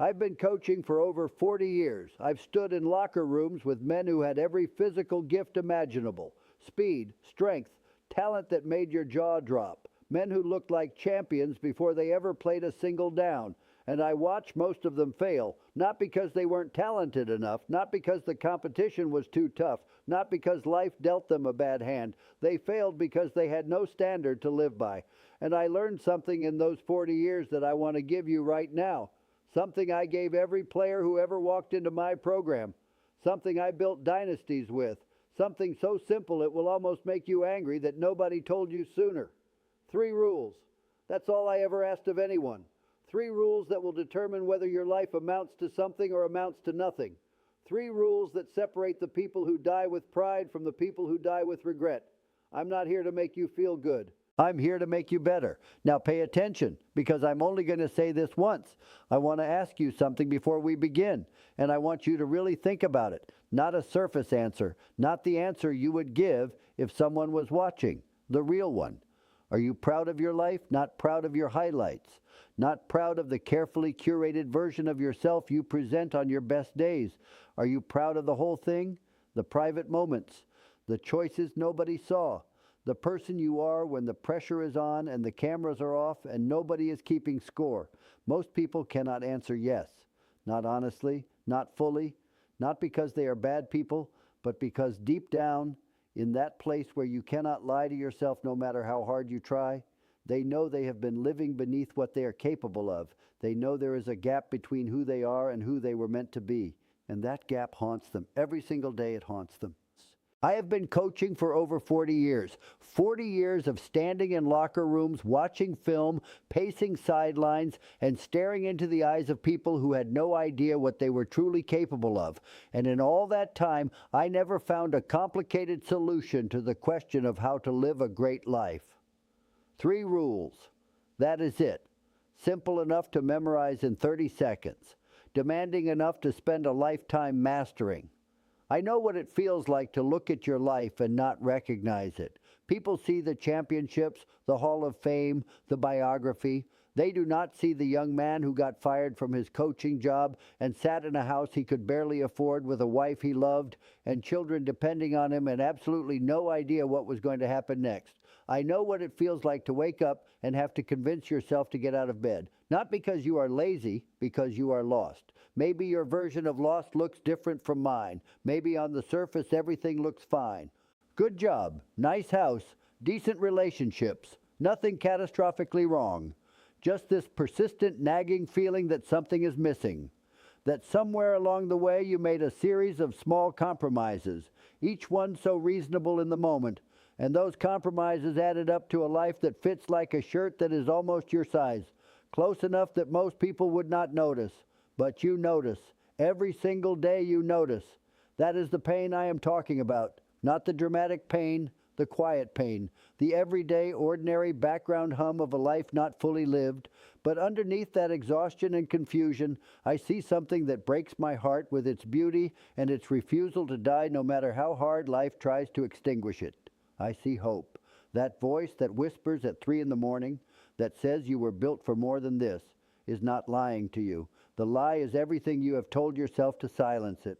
I've been coaching for over 40 years. I've stood in locker rooms with men who had every physical gift imaginable: speed, strength, talent that made your jaw drop. Men who looked like champions before they ever played a single down. And I watched most of them fail, not because they weren't talented enough, not because the competition was too tough, not because life dealt them a bad hand. They failed because they had no standard to live by. And I learned something in those 40 years that I want to give you right now. Something I gave every player who ever walked into my program. Something I built dynasties with. Something so simple it will almost make you angry that nobody told you sooner. 3 rules. That's all I ever asked of anyone. 3 rules that will determine whether your life amounts to something or amounts to nothing. 3 rules that separate the people who die with pride from the people who die with regret. I'm not here to make you feel good. I'm here to make you better. Now pay attention, because I'm only going to say this once. I want to ask you something before we begin, and I want you to really think about it. Not a surface answer, not the answer you would give if someone was watching, the real one. Are you proud of your life? Not proud of your highlights. Not proud of the carefully curated version of yourself you present on your best days. Are you proud of the whole thing? The private moments, the choices nobody saw, the person you are when the pressure is on and the cameras are off and nobody is keeping score. Most people cannot answer yes. Not honestly, not fully, not because they are bad people, but because deep down, in that place where you cannot lie to yourself no matter how hard you try, they know they have been living beneath what they are capable of. They know there is a gap between who they are and who they were meant to be. And that gap haunts them. Every single day it haunts them. I have been coaching for over 40 years. 40 years of standing in locker rooms, watching film, pacing sidelines, and staring into the eyes of people who had no idea what they were truly capable of. And in all that time, I never found a complicated solution to the question of how to live a great life. 3 rules. That is it. Simple enough to memorize in 30 seconds. Demanding enough to spend a lifetime mastering. I know what it feels like to look at your life and not recognize it. People see the championships, the Hall of Fame, the biography. They do not see the young man who got fired from his coaching job and sat in a house he could barely afford with a wife he loved and children depending on him and absolutely no idea what was going to happen next. I know what it feels like to wake up and have to convince yourself to get out of bed. Not because you are lazy, because you are lost. Maybe your version of lost looks different from mine. Maybe on the surface everything looks fine. Good job, nice house, decent relationships, nothing catastrophically wrong. Just this persistent nagging feeling that something is missing. That somewhere along the way you made a series of small compromises, each one so reasonable in the moment, and those compromises added up to a life that fits like a shirt that is almost your size, close enough that most people would not notice. But you notice. Every single day you notice. That is the pain I am talking about. Not the dramatic pain, the quiet pain, the everyday, ordinary background hum of a life not fully lived. But underneath that exhaustion and confusion, I see something that breaks my heart with its beauty and its refusal to die no matter how hard life tries to extinguish it. I see hope. That voice that whispers at 3 in the morning, that says you were built for more than this, is not lying to you. The lie is everything you have told yourself to silence it.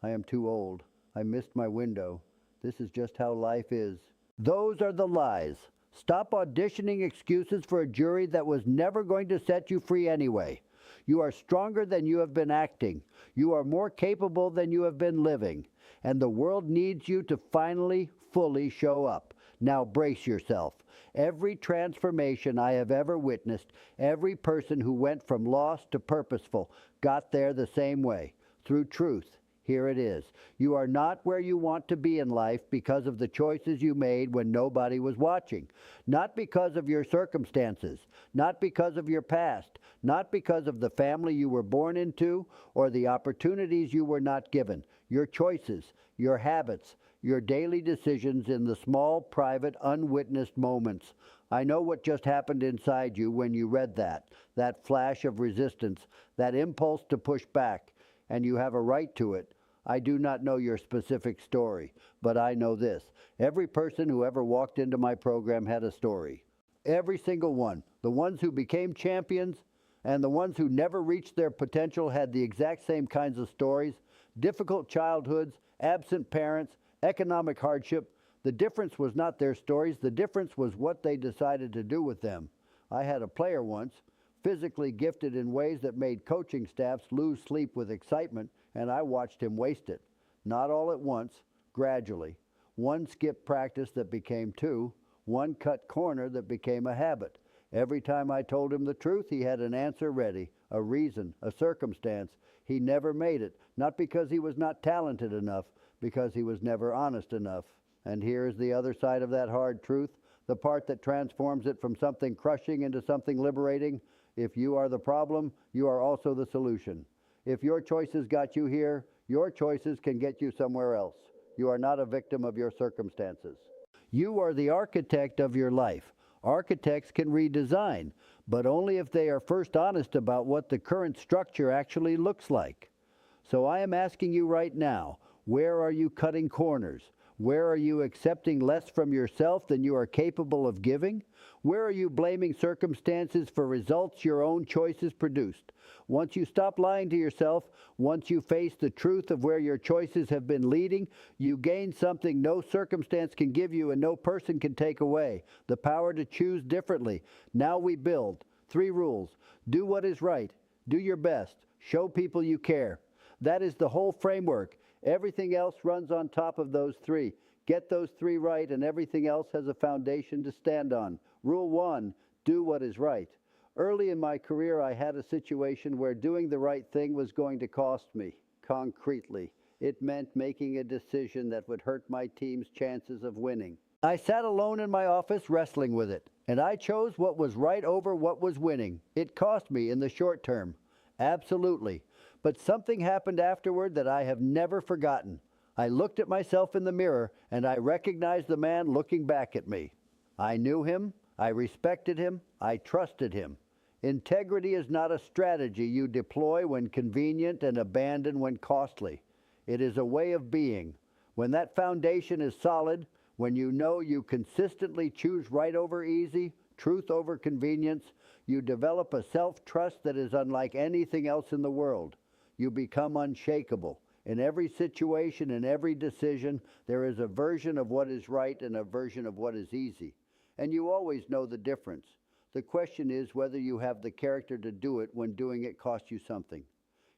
I am too old. I missed my window. This is just how life is. Those are the lies. Stop auditioning excuses for a jury that was never going to set you free anyway. You are stronger than you have been acting. You are more capable than you have been living. And the world needs you to finally, fully show up. Now brace yourself. Every transformation I have ever witnessed, every person who went from lost to purposeful, got there the same way, through truth. Here it is. You are not where you want to be in life because of the choices you made when nobody was watching. Not because of your circumstances, not because of your past, not because of the family you were born into or the opportunities you were not given. Your choices, your habits, your daily decisions in the small, private, unwitnessed moments. I know what just happened inside you when you read that flash of resistance, that impulse to push back, and you have a right to it. I do not know your specific story, but I know this. Every person who ever walked into my program had a story. Every single one. The ones who became champions, And the ones who never reached their potential had the exact same kinds of stories: difficult childhoods, absent parents, economic hardship. The difference was not their stories, the difference was what they decided to do with them. I had a player once, physically gifted in ways that made coaching staffs lose sleep with excitement, and I watched him waste it. Not all at once, gradually. One skipped practice that became two, one cut corner that became a habit. Every time I told him the truth, he had an answer ready, a reason, a circumstance. He never made it, not because he was not talented enough, because he was never honest enough. And here is the other side of that hard truth, the part that transforms it from something crushing into something liberating. If you are the problem, you are also the solution. If your choices got you here, your choices can get you somewhere else. You are not a victim of your circumstances. You are the architect of your life. Architects can redesign, but only if they are first honest about what the current structure actually looks like. So I am asking you right now, where are you cutting corners? Where are you accepting less from yourself than you are capable of giving? Where are you blaming circumstances for results your own choices produced? Once you stop lying to yourself, once you face the truth of where your choices have been leading, you gain something no circumstance can give you and no person can take away: the power to choose differently. Now we build. 3 rules. Do what is right. Do your best. Show people you care. That is the whole framework. Everything else runs on top of those 3. Get those 3 right, and everything else has a foundation to stand on. Rule 1, do what is right. Early in my career, I had a situation where doing the right thing was going to cost me, concretely. It meant making a decision that would hurt my team's chances of winning. I sat alone in my office wrestling with it, and I chose what was right over what was winning. It cost me in the short term. Absolutely. But something happened afterward that I have never forgotten. I looked at myself in the mirror, and I recognized the man looking back at me. I knew him, I respected him, I trusted him. Integrity is not a strategy you deploy when convenient and abandon when costly. It is a way of being. When that foundation is solid, when you know you consistently choose right over easy, truth over convenience, you develop a self-trust that is unlike anything else in the world. You become unshakable. In every situation, in every decision, there is a version of what is right and a version of what is easy. And you always know the difference. The question is whether you have the character to do it when doing it costs you something.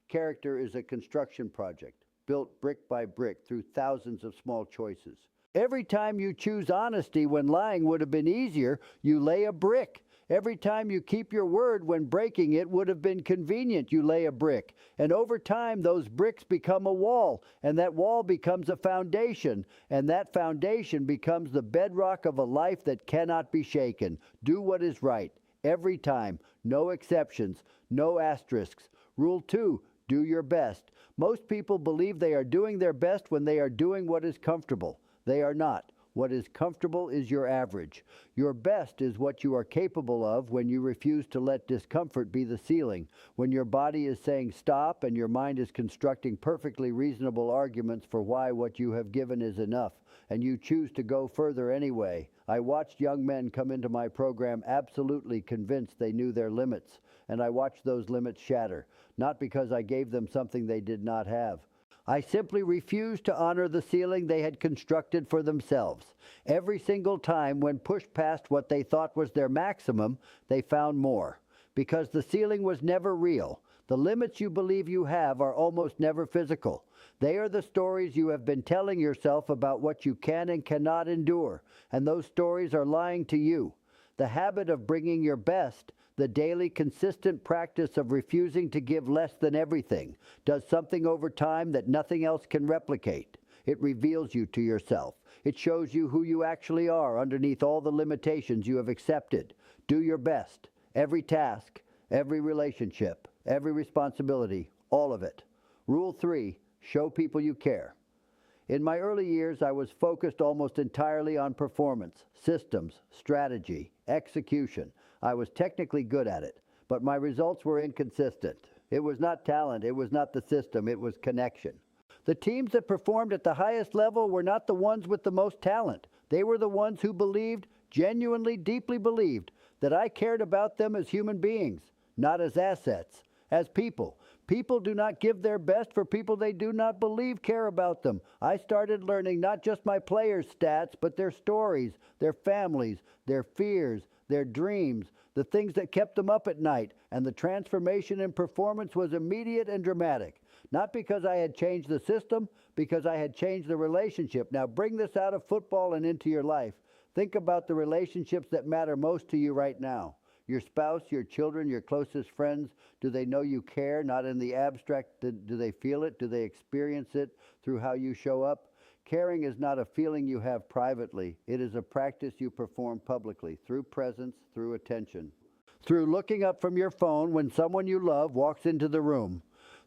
Character is a construction project, built brick by brick through thousands of small choices. Every time you choose honesty when lying would have been easier, you lay a brick. Every time you keep your word when breaking it would have been convenient, you lay a brick. And over time, those bricks become a wall, and that wall becomes a foundation, and that foundation becomes the bedrock of a life that cannot be shaken. Do what is right, every time, no exceptions, no asterisks. Rule 2, do your best. Most people believe they are doing their best when they are doing what is comfortable. They are not. What is comfortable is your average. Your best is what you are capable of when you refuse to let discomfort be the ceiling, when your body is saying stop and your mind is constructing perfectly reasonable arguments for why what you have given is enough, and you choose to go further anyway. I watched young men come into my program absolutely convinced they knew their limits, and I watched those limits shatter, not because I gave them something they did not have. I simply refused to honor the ceiling they had constructed for themselves. Every single time when pushed past what they thought was their maximum, they found more. Because the ceiling was never real. The limits you believe you have are almost never physical. They are the stories you have been telling yourself about what you can and cannot endure, and those stories are lying to you. The habit of bringing your best, the daily consistent practice of refusing to give less than everything, does something over time that nothing else can replicate. It reveals you to yourself. It shows you who you actually are underneath all the limitations you have accepted. Do your best. Every task, every relationship, every responsibility, all of it. Rule 3, show people you care. In my early years, I was focused almost entirely on performance, systems, strategy, execution. I was technically good at it, but my results were inconsistent. It was not talent, it was not the system, it was connection. The teams that performed at the highest level were not the ones with the most talent. They were the ones who believed, genuinely, deeply believed, that I cared about them as human beings, not as assets, as people. People do not give their best for people they do not believe care about them. I started learning not just my players' stats, but their stories, their families, their fears, their dreams, the things that kept them up at night, and the transformation in performance was immediate and dramatic. Not because I had changed the system, because I had changed the relationship. Now bring this out of football and into your life. Think about the relationships that matter most to you right now. Your spouse, your children, your closest friends, do they know you care? Not in the abstract, do they feel it? Do they experience it through how you show up? Caring is not a feeling you have privately. It is a practice you perform publicly, through presence, through attention. Through looking up from your phone when someone you love walks into the room.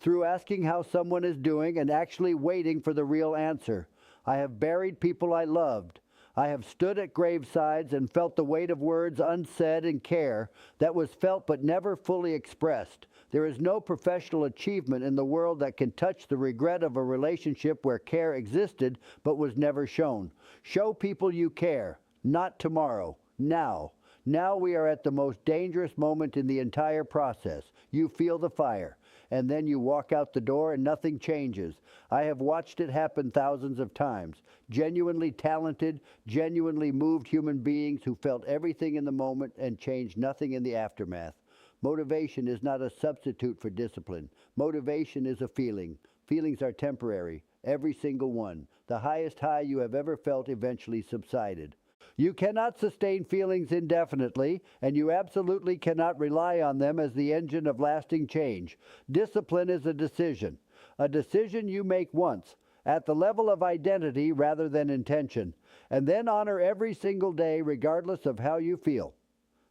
Through asking how someone is doing and actually waiting for the real answer. I have buried people I loved. I have stood at gravesides and felt the weight of words unsaid and care that was felt but never fully expressed. There is no professional achievement in the world that can touch the regret of a relationship where care existed but was never shown. Show people you care, not tomorrow, now. Now we are at the most dangerous moment in the entire process. You feel the fire, and then you walk out the door and nothing changes. I have watched it happen thousands of times. Genuinely talented, genuinely moved human beings who felt everything in the moment and changed nothing in the aftermath. Motivation is not a substitute for discipline. Motivation is a feeling. Feelings are temporary, every single one. The highest high you have ever felt eventually subsided. You cannot sustain feelings indefinitely, and you absolutely cannot rely on them as the engine of lasting change. Discipline is a decision you make once, at the level of identity rather than intention, and then honor every single day regardless of how you feel.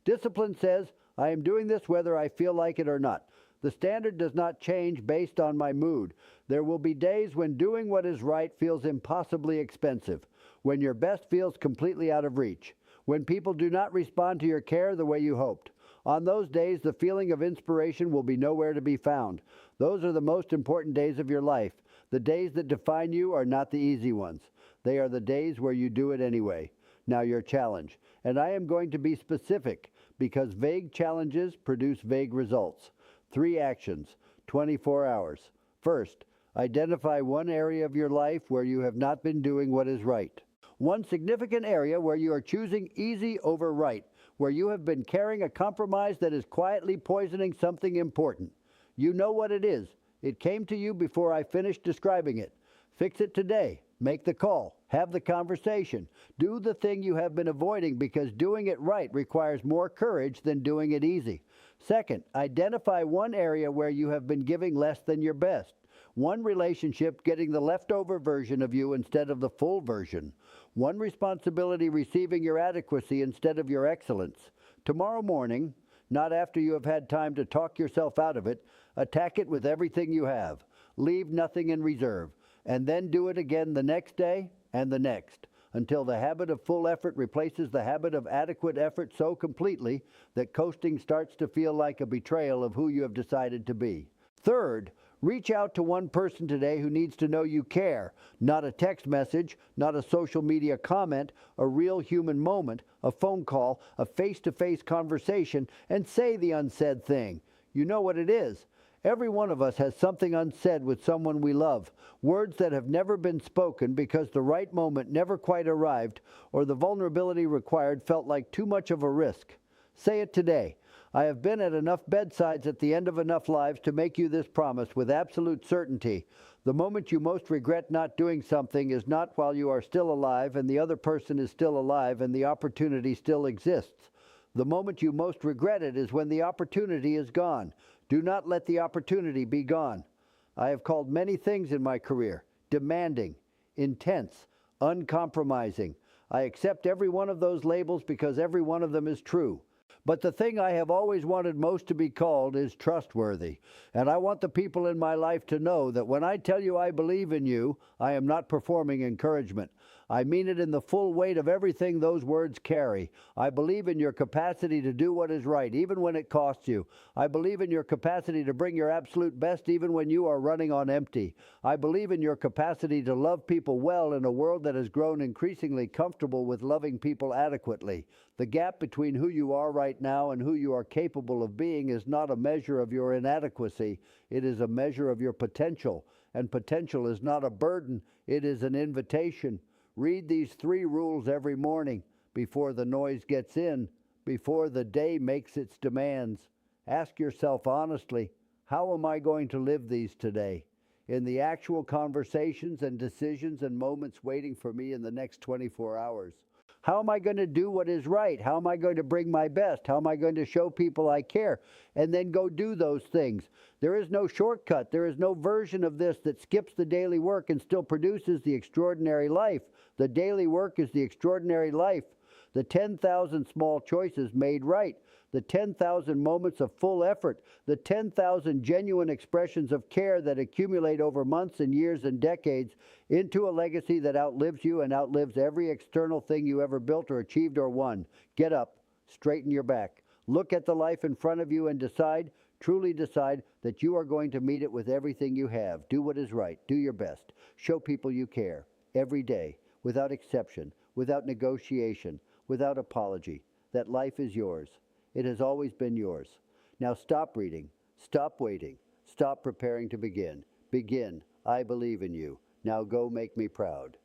Discipline says, I am doing this whether I feel like it or not. The standard does not change based on my mood. There will be days when doing what is right feels impossibly expensive, when your best feels completely out of reach, when people do not respond to your care the way you hoped. On those days, the feeling of inspiration will be nowhere to be found. Those are the most important days of your life. The days that define you are not the easy ones. They are the days where you do it anyway. Now your challenge. And I am going to be specific, because vague challenges produce vague results. 3 actions, 24 hours. First, identify one area of your life where you have not been doing what is right. One significant area where you are choosing easy over right, where you have been carrying a compromise that is quietly poisoning something important. You know what it is. It came to you before I finished describing it. Fix it today. Make the call. Have the conversation. Do the thing you have been avoiding, because doing it right requires more courage than doing it easy. Second, identify one area where you have been giving less than your best. One relationship getting the leftover version of you instead of the full version. One responsibility receiving your adequacy instead of your excellence. Tomorrow morning, not after you have had time to talk yourself out of it, attack it with everything you have. Leave nothing in reserve. And then do it again the next day and the next, until the habit of full effort replaces the habit of adequate effort so completely that coasting starts to feel like a betrayal of who you have decided to be. Third, reach out to one person today who needs to know you care. Not a text message, not a social media comment, a real human moment, a phone call, a face-to-face conversation, and say the unsaid thing. You know what it is. Every one of us has something unsaid with someone we love, words that have never been spoken because the right moment never quite arrived, or the vulnerability required felt like too much of a risk. Say it today. I have been at enough bedsides at the end of enough lives to make you this promise with absolute certainty. The moment you most regret not doing something is not while you are still alive and the other person is still alive and the opportunity still exists. The moment you most regret it is when the opportunity is gone. Do not let the opportunity be gone. I have called many things in my career: demanding, intense, uncompromising. I accept every one of those labels because every one of them is true. But the thing I have always wanted most to be called is trustworthy. And I want the people in my life to know that when I tell you I believe in you, I am not performing encouragement. I mean it in the full weight of everything those words carry. I believe in your capacity to do what is right, even when it costs you. I believe in your capacity to bring your absolute best, even when you are running on empty. I believe in your capacity to love people well in a world that has grown increasingly comfortable with loving people adequately. The gap between who you are right now and who you are capable of being is not a measure of your inadequacy. It is a measure of your potential. And potential is not a burden. It is an invitation. Read these 3 rules every morning before the noise gets in, before the day makes its demands. Ask yourself honestly, how am I going to live these today? In the actual conversations and decisions and moments waiting for me in the next 24 hours. How am I going to do what is right? How am I going to bring my best? How am I going to show people I care? And then go do those things. There is no shortcut. There is no version of this that skips the daily work and still produces the extraordinary life. The daily work is the extraordinary life. The 10,000 small choices made right. The 10,000 moments of full effort. The 10,000 genuine expressions of care that accumulate over months and years and decades into a legacy that outlives you and outlives every external thing you ever built or achieved or won. Get up. Straighten your back. Look at the life in front of you and decide, truly decide, that you are going to meet it with everything you have. Do what is right. Do your best. Show people you care. Every day. Without exception. Without negotiation. Without apology. That life is yours. It has always been yours. Now stop reading. Stop waiting. Stop preparing to begin. Begin. I believe in you. Now go make me proud.